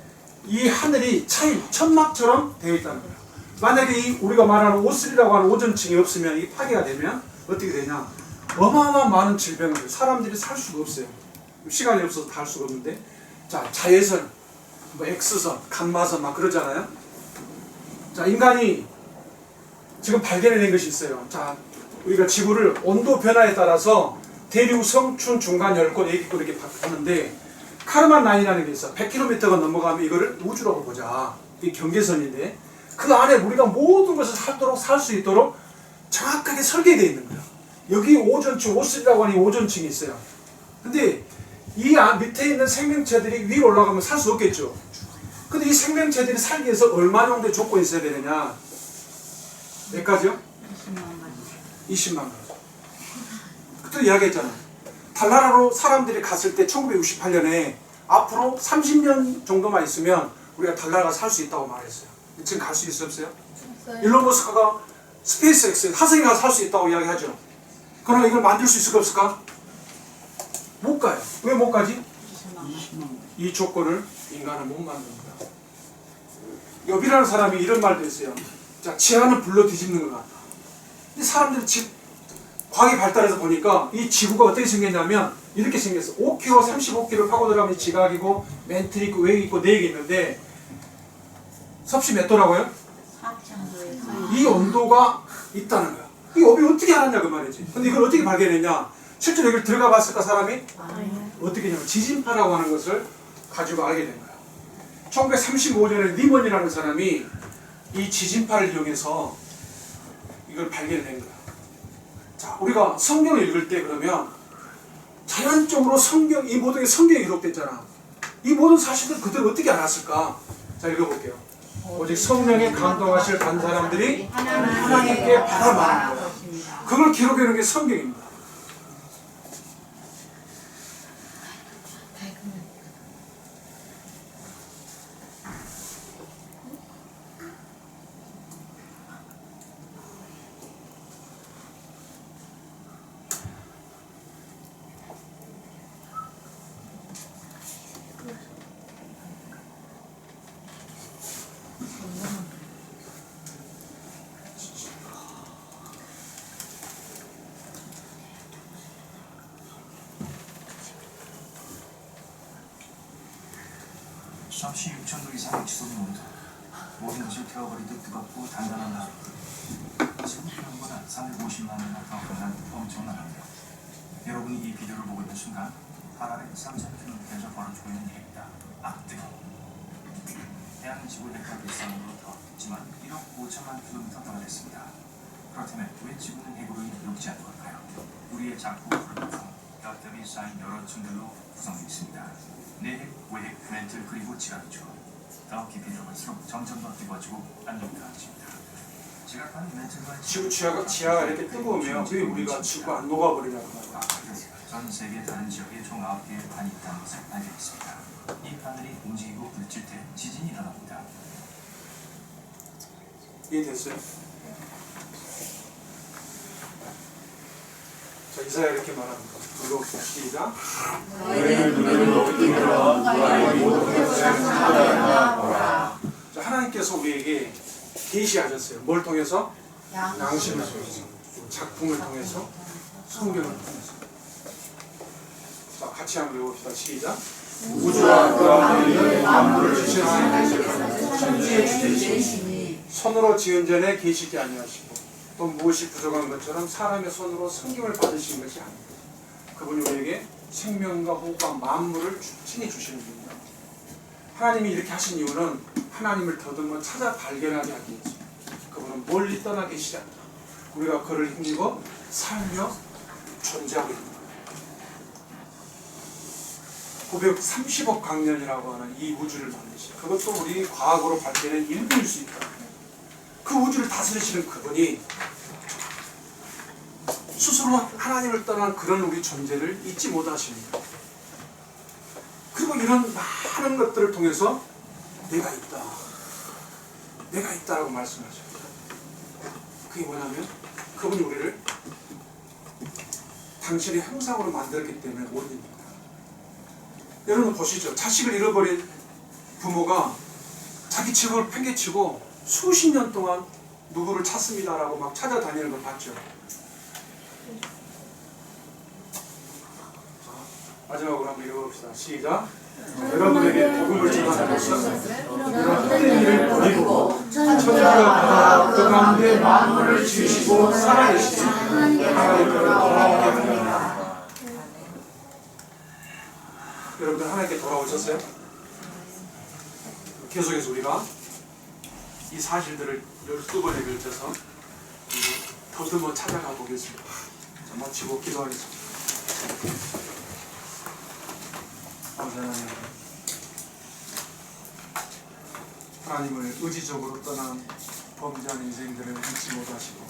이 하늘이 차인 천막처럼 되어 있다는 거예요. 만약에 이 우리가 말하는 오슬이라고 하는 오존층이 없으면 이 파괴가 되면 어떻게 되냐? 어마어마한 많은 질병들 사람들이 살 수가 없어요. 시간이 없어서 다 할 수가 없는데 자 자외선, 뭐 X선, 감마선 막 그러잖아요. 자 인간이 지금 발견해낸 것이 있어요. 자 우리가 지구를 온도 변화에 따라서 대륙, 성춘, 중간, 열꽃, 애기꽃 이렇게 바꾸는데 카르만 라인이라는 게 있어. 100km가 넘어가면 이거를 우주라고 보자. 이게 경계선인데 그 안에 우리가 모든 것을 살 수 있도록 정확하게 설계되어 있는 거예요. 여기 오존층, 오슬이라고 하는 오존층이 있어요. 근데 이 밑에 있는 생명체들이 위로 올라가면 살 수 없겠죠. 근데 이 생명체들이 살기 위해서 얼마 정도의 조건이 있어야 되느냐? 몇 가지요? 20만 가지. 그때 이야기했잖아. 달나라로 사람들이 갔을 때 1968년에 앞으로 30년 정도만 있으면 우리가 달나라가 살 수 있다고 말했어요. 지금 갈 수 있었어요? 일론 머스크가 스페이스X 화성에 가서 살 수 있다고 이야기하죠. 그러나 이걸 만들 수 있을까 없을까? 못 가요. 왜 못 가지? 이 조건을 인간은 못 만듭니다. 엽이라는 사람이 이런 말도 했어요. 자, 지하는 불로 뒤집는 것 같다. 근데 사람들이 과학이 발달해서 보니까 이 지구가 어떻게 생겼냐면 이렇게 생겼어. 5km, 35km 파고 들어가면 지각이고 멘틀이 있고 웨이 있고 4개 있는데 섭씨 몇 도라고요? 4,000도에서 이 온도가 있다는 거야. 이 엽이 어떻게 알았냐 그 말이지. 근데 이걸 어떻게 발견했냐? 실제로 여기 들어가 봤을까 사람이? 어떻게 했냐면 지진파라고 하는 것을 가지고 알게 된 거야. 1935년에 리먼이라는 사람이 이 지진파를 이용해서 이걸 발견된 거야. 자, 우리가 성경을 읽을 때 그러면 자연적으로 이 모든 게 성경에 기록됐잖아. 이 모든 사실들 그대로 어떻게 알았을까? 자, 읽어볼게요. 오직 성령에 감동하실 간 사람들이 하나님께 받아말하는 거야. 그걸 기록해 놓은 게 성경입니다. 섭씨 6,000도 이상의 지속이 온도, 모든 것을 태워버리듯 뜨겁고 단단한 나루. 지금 기온보다 350만이나 더 강한 엄청난 압력. 여러분이 이 비디오를 보고 있는 순간 발 아래 3,000km에서 벌어지고 있는 일입니다. 악뜨기. 해안은 지구 핵과 일상으로 더 있지만 1억 5천만 킬로미터 떨어져 있습니다. 그렇다면 왜 지구는 핵으로 녹지 않는 걸까요? 우리의 작품 프로그램은 겹겹이 쌓인 여러 층들로 구성되어 있습니다. 내핵, 외핵, 멘틀 그리고 지각이죠. 더 깊이 들어갈수록 점점 더 뜨거워지고 안정감해집니다. 지각하는 멘틀과 지구 지하가 이렇게 뜨거우면 왜 우리가 지구 안 녹아버리냐는 말이야. 전 세계 다른 지역에 총 9개의 판이 있다는 것을 알게 됐습니다. 이 판들이 움직이고 부딪힐 때 지진이 일어납니다. 이해됐어요? 자, 이사야 이렇게 말합니다. 그리고 시작. 자, 하나님께서 우리에게 계시하셨어요. 뭘 통해서? 양심을 통해서, 작품을 통해서, 성경을 통해서. 자, 같이 한번 읽어봅시다. 시작. 우주와 그 안에 만물을 주신 하나님께서 천지의 주제이시니 손으로 지은 전에 계시지 아니하시고 또 무엇이 부족한 것처럼 사람의 손으로 섬김을 받으신 것이 아닙니다. 그분이 우리에게 생명과 호흡과 만물을 친히 주시는 분입니다. 하나님이 이렇게 하신 이유는 하나님을 더듬어 찾아 발견하게 하기 위해서. 그분은 멀리 떠나 계시지 않다. 우리가 그를 힘입어 살며 존재하고 있는 거예요. 930억 광년이라고 하는 이 우주를 만드신, 그것도 우리 과학으로 밝혀낸 일부일 수 있다. 그 우주를 다스리시는 그분이 스스로 하나님을 떠난 그런 우리 존재를 잊지 못하십니다. 그리고 이런 많은 것들을 통해서 내가 있다, 내가 있다라고 말씀하셔요. 그게 뭐냐면 그분이 우리를 당신의 형상으로 만들었기 때문에 원인입니다. 여러분 보시죠. 자식을 잃어버린 부모가 자기 직업을 팽개치고 수십 년 동안 누구를 찾습니다라고 막 찾아다니는 걸 봤죠. 자, 마지막으로 한번 읽어봅시다. 시작. 여러분에게 복음을 전하는 것은 여러분의 일을 버리고 천지와 그 가운데 만물을 지으시고 살아계시는 하나님께로 돌아오게 하리라. 여러분들 하나님께 돌아오셨어요? 계속해서 우리가 이 사실들을 12번에 걸쳐서 더듬어 찾아가 보겠습니다. 자, 마치고 기도하겠습니다. 감사합니다. 하나님을 의지적으로 떠난 범죄한 인생들을 잊지 못하시고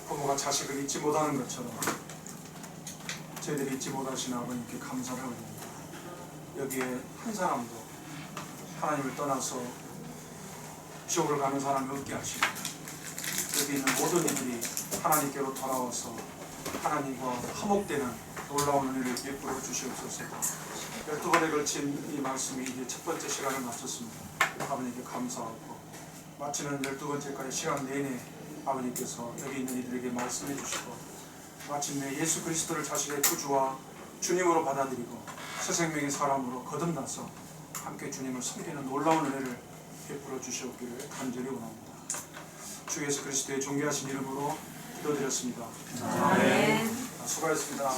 부모가 자식을 잊지 못하는 것처럼 저희들이 잊지 못하신 아버님께 감사를 합니다. 여기에 한 사람도 하나님을 떠나서 지옥을 가는 사람이 없게 하시고 여기 있는 모든 이들이 하나님께로 돌아와서 하나님과 화목되는 놀라운 은혜를 베풀어 주시옵소서. 12번에 걸친 이 말씀이 이제 첫 번째 시간을 마쳤습니다. 아버님께 감사하고 마치는 12번째까지 시간 내내 아버님께서 여기 있는 이들에게 말씀해 주시고 마침내 예수 그리스도를 자신의 구주와 주님으로 받아들이고 새 생명의 사람으로 거듭나서 함께 주님을 섬기는 놀라운 은혜를 베풀어 주시옵기를 간절히 원합니다. 주 예수 그리스도의 존귀하신 이름으로 기도드렸습니다. 아멘. 수고하셨습니다.